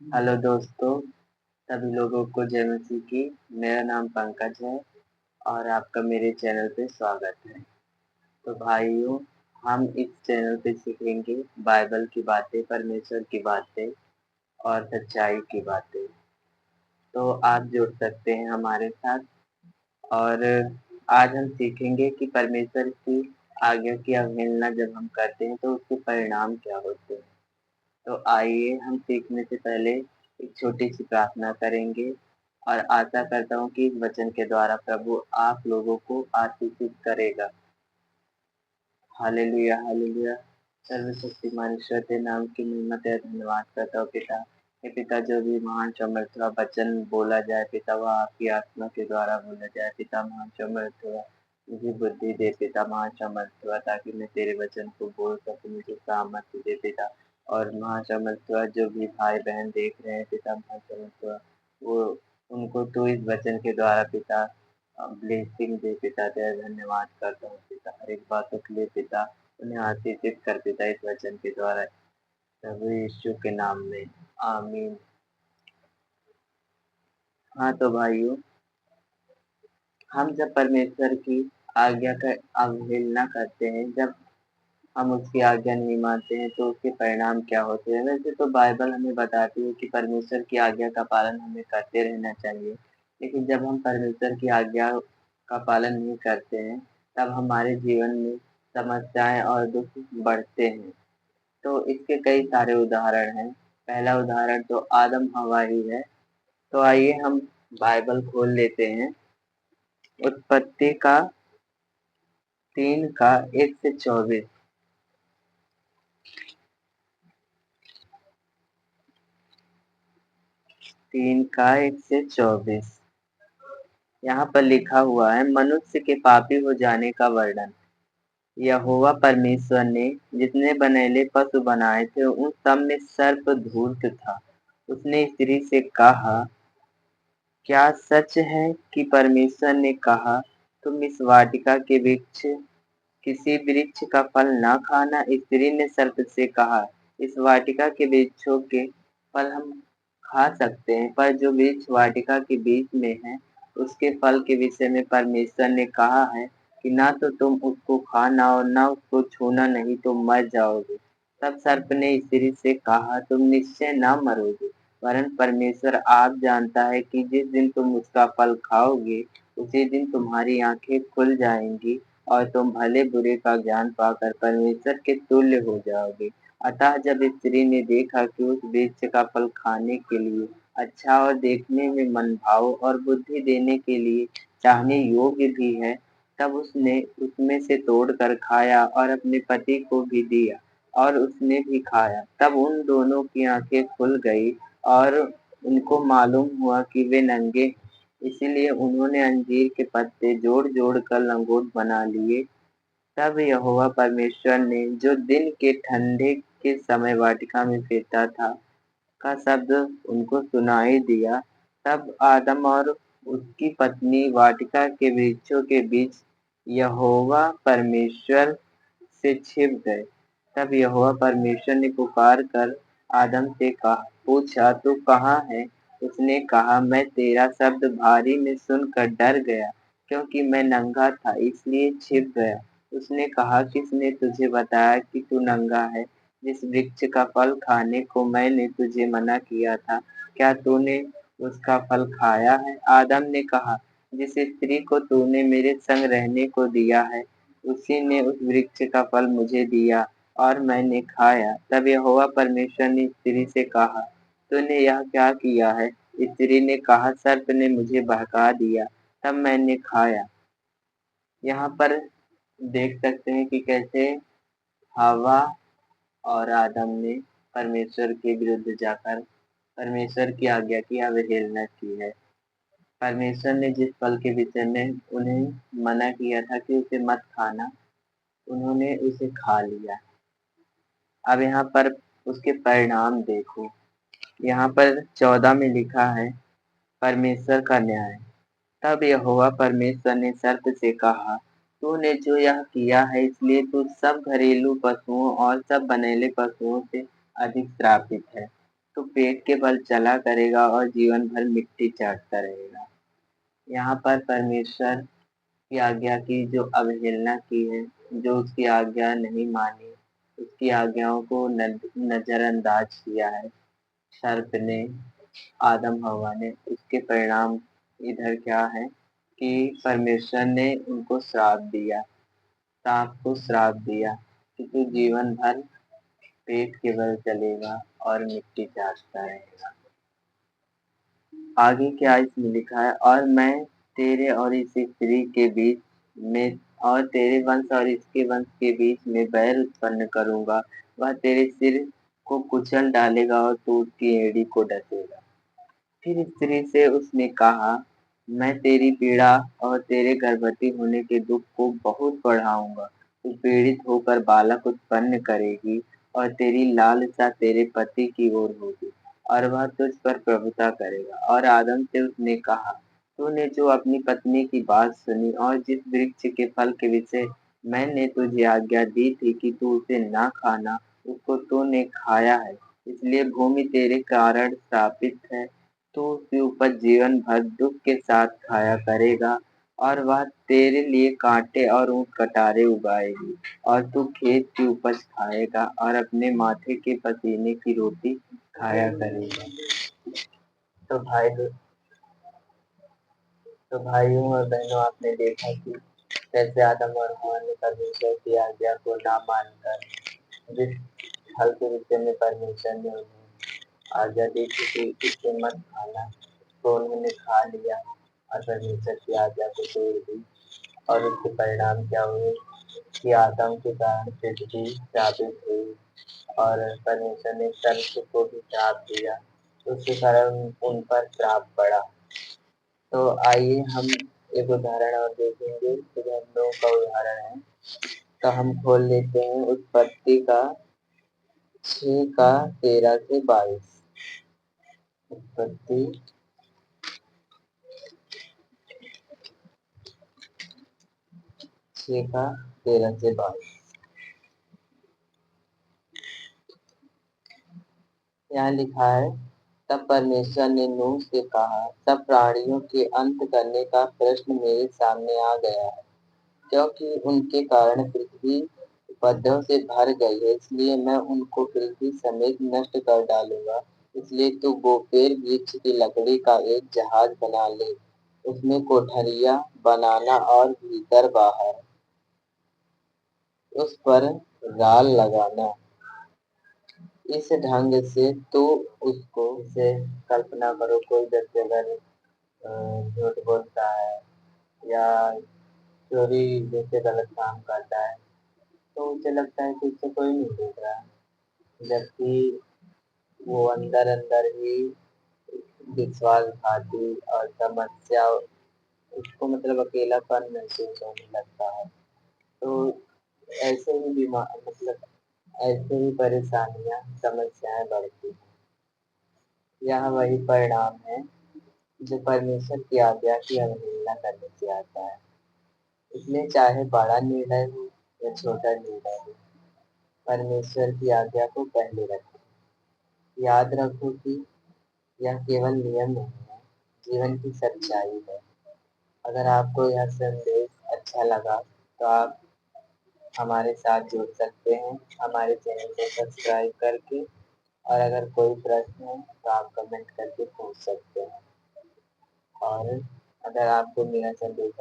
Hello दोस्तों, सभी लोगों को जय मसीह की। मेरा नाम पंकज है और आपका मेरे चैनल पे स्वागत है। तो भाइयों, हम इस चैनल पे सीखेंगे बाइबल की बातें, परमेश्वर की बातें और सच्चाई की बातें। तो आप जुड़ सकते हैं हमारे साथ। और आज हम सीखेंगे कि परमेश्वर की आज्ञा की अवहेलना जब हम करते हैं तो उसके परिणाम क्या होते हैं। तो आइए हम सीखने से पहले एक छोटी सी प्रार्थना करेंगे और आशा करता हूँ कि इस वचन के द्वारा प्रभु आप लोगों को आशीषित करेगा। Hallelujah, hallelujah. सर्वशक्तिमान ईश्वर के नाम की महिमा तेरा धन्यवाद करता हूँ पिता। हे पिता, जो भी महान समर्थ वचन बोला जाए पिता, वह आपकी आत्मा के द्वारा बोला जाए पिता। महान समर्थ मुझे बुद्धि दे पिता, महान समर्थ ताकि मैं तेरे वचन को बोल सकूं। मुझे सामर्थ्य दे पिता। और महान समर्थ जो भी भाई बहन देख रहे हैं पिता, महान समर्थ वो उनको तो इस वचन के द्वारा पिता ब्लेसिंग दे पिता। तेरा धन्यवाद करता हूँ पिता, हर एक बातों के लिए पिता। उन्हें आशीषित कर पिता इस वचन के द्वारा, प्रभु यीशु के नाम में, आमीन। हाँ तो भाइयों, हम जब परमेश्वर की आज्ञा का अवहेलना करते हैं, जब हम उसकी आज्ञा नहीं मानते हैं तो उसके परिणाम क्या होते हैं। वैसे तो बाइबल हमें बताती है कि परमेश्वर की आज्ञा का पालन हमें करते रहना चाहिए, लेकिन जब हम परमेश्वर की आज्ञा का पालन नहीं करते हैं तब हमारे जीवन में समस्याएं और दुख बढ़ते हैं। तो इसके कई सारे उदाहरण हैं। पहला उदाहरण तो आदम हवा ही है। तो आइए हम बाइबल खोल लेते हैं। उत्पत्ति का 3 का 1 से 24। 3 का 1 से 24 यहाँ पर लिखा हुआ है, मनुष्य के पापी हो जाने का वर्णन। यहोवा परमेश्वर ने जितने बनेले पशु बनाए थे उन सब में सर्प धूर्त था। उसने स्त्री से कहा, क्या सच है कि परमेश्वर ने कहा, तुम इस वाटिका के वृक्ष किसी वृक्ष का फल न खाना। स्त्री ने सर्प से कहा, इस वाटिका के वृक्षों के फल हम खा सकते हैं, पर जो वृक्ष वाटिका के बीच में है उसके फल के विषय में परमेश्वर ने कहा है कि ना तो तुम उसको खाना और ना उसको छूना, नहीं तो मर जाओगे। तब सर्प ने स्त्री से कहा, तुम निश्चय न मरोगे, वरन परमेश्वर आप जानता है कि जिस दिन तुम उसका फल खाओगे उसी दिन तुम्हारी आंखें खुल जाएंगी और तुम भले बुरे का ज्ञान पाकर परमेश्वर के तुल्य हो जाओगे। अतः जब स्त्री ने देखा कि उस वृक्ष का फल खाने के लिए अच्छा और देखने में मनभाव और बुद्धि देने के लिए चाहने योग्य भी है, तब उसने उसमें से तोड़कर खाया और अपने पति को भी दिया और उसने भी खाया। तब उन दोनों की आंखें खुल गई और उनको मालूम हुआ कि वे नंगे हैं। इसीलिए उन्होंने अंजीर के पत्ते जोड़ जोड़ कर लंगोट बना लिए। तब यहोवा परमेश्वर ने जो दिन के ठंडे के समय वाटिका में फिरता था का शब्द उनको सुनाई दिया। तब आदम और उसकी पत्नी वाटिका के वृक्षों के बीच यहोवा परमेश्वर से छिप गए। तब यहोवा परमेश्वर ने पुकार कर आदम से कहा, पूछा, तू कहाँ है? उसने कहा, मैं तेरा शब्द भारी में सुनकर डर गया, क्योंकि मैं नंगा था इसलिए छिप गया। उसने कहा, किसने तुझे बताया कि तू नंगा है? जिस वृक्ष का फल खाने को मैंने तुझे मना किया था, क्या तूने उसका फल खाया है? आदम ने कहा, जिस स्त्री को तूने मेरे संग रहने को दिया है उसी ने उस वृक्ष का फल मुझे दिया और मैंने खाया। तब यहोवा परमेश्वर ने स्त्री से कहा, तूने यह क्या किया है? स्त्री ने कहा, सर्प ने मुझे बहका दिया, तब मैंने खाया। यहाँ पर देख सकते हैं कि कैसे हवा और आदम ने परमेश्वर के विरुद्ध जाकर परमेश्वर की आज्ञा की अवहेलना की है। परमेश्वर ने जिस फल के विषय में उन्हें मना किया था कि उसे मत खाना, उन्होंने उसे खा लिया। अब यहाँ पर उसके परिणाम देखो। यहाँ पर 14 में लिखा है, परमेश्वर का न्याय। तब यहोवा परमेश्वर ने सर्प से कहा, तूने जो यह किया है इसलिए तू सब घरेलू पशुओं और सब बनेले पशुओं से अधिक श्रापित है। तो पेट के बल चला करेगा और जीवन भर मिट्टी चाटता रहेगा। यहाँ पर परमेश्वर की आज्ञा की जो अवहेलना की है, जो उसकी आज्ञा नहीं मानी, उसकी आज्ञाओं को नजरअंदाज किया है सर्प ने, आदम हवा ने, उसके परिणाम इधर क्या है कि परमेश्वर ने उनको श्राप दिया, सांप को श्राप दिया कि तू जीवन भर पेट के बल चलेगा और मिट्टी चाटता रहेगा। आगे क्या इसमें लिखा है, और मैं तेरे और इस स्त्री के बीच में और तेरे वंश और इसके वंश के बीच में बैर उत्पन्न करूंगा, वह तेरे सिर को कुचल डालेगा और तू उसकी एड़ी को डसेगा। फिर स्त्री से उसने कहा, मैं तेरी पीड़ा और तेरे गर्भवती होने के दुख को बहुत बढ़ाऊंगा। तू पीड़ित होकर बालक उत्पन्न करेगी और तेरी लालसा तेरे पति की ओर होगी और वह तुझ पर प्रभुता करेगा। और आदम से उसने कहा, तूने जो अपनी पत्नी की बात सुनी और जिस वृक्ष के फल के विषय मैंने तुझे आज्ञा दी थी कि तू उसे ना खाना, उसको तूने खाया है, इसलिए भूमि तेरे कारण श्रापित है। तू उसकी उपज जीवन भर दुख के साथ खाया करेगा और वह तेरे लिए कांटे और ऊंट कटारे उगाएगी और तू खेत की उपज खाएगा और अपने माथे के पसीने की रोटी खाया करेगा। तो भाई तो भाइयों और बहनों, आपने देखा कि कैसे आदम और हव्वा ने परमेश्वर की आज्ञा को ना मानकर, जिस फल के विषय में परमेश्वर ने उन्हें आज्ञा दी थी कि इससे मत खाना, तो उन्होंने खा लिया और परमेश्वर की आज्ञा को तोड़ दी। और उसके परिणाम क्या हुए कि आदम के कारण पृथ्वी श्रापित हुई और परमेश्वर ने सर्प को भी श्राप दिया, उसके कारण उन पर श्राप पड़ा। तो आइए हम एक उदाहरण और देखेंगे। तो हम लोगों का उदाहरण है, तो हम खोल लेते हैं उत्पत्ति का 6 का 13 से 22। उत्पत्ति 6 का 13 से 22। यहाँ लिखा है, तब परमेश्वर ने नूह से कहा, सब प्राणियों के अंत करने का प्रश्न मेरे सामने आ गया है, क्योंकि उनके कारण पृथ्वी उपद्रव से भर गई है, इसलिए मैं उनको पृथ्वी समेत नष्ट कर डालूंगा। इसलिए तू बोपेर वृक्ष की लकड़ी का एक जहाज बना ले, उसमें कोठरियां बनाना और भीतर बाहर उस पर जाल लगाना। इस ढंग से तो उसको से कल्पना करो, कोई व्यक्ति अगर झूठ बोलता है या चोरी जैसे गलत काम करता है, तो उसे लगता है कि उसे कोई नहीं देख रहा है, जबकि वो अंदर अंदर ही विश्वासघाती और समस्या, उसको मतलब अकेलापन महसूस होने लगता है। तो ऐसे ही बीमार मतलब ऐसे ही परेशानियां, समस्याएं बढ़ती हैं। यह वही परिणाम है जो परमेश्वर की आज्ञा की अवहेलना करने से आता है। इसलिए चाहे बड़ा निर्णय हो या छोटा निर्णय हो, परमेश्वर की आज्ञा को पहले रखें। याद रखो कि यह केवल नियम नहीं है, जीवन की सच्चाई है। अगर आपको यह संदेश अच्छा लगा तो आप हमारे साथ जुड़ सकते हैं, हमारे चैनल को सब्सक्राइब करके। और अगर कोई प्रश्न है तो आप कमेंट करके पूछ सकते हैं। और अगर आपको मेरा संदेश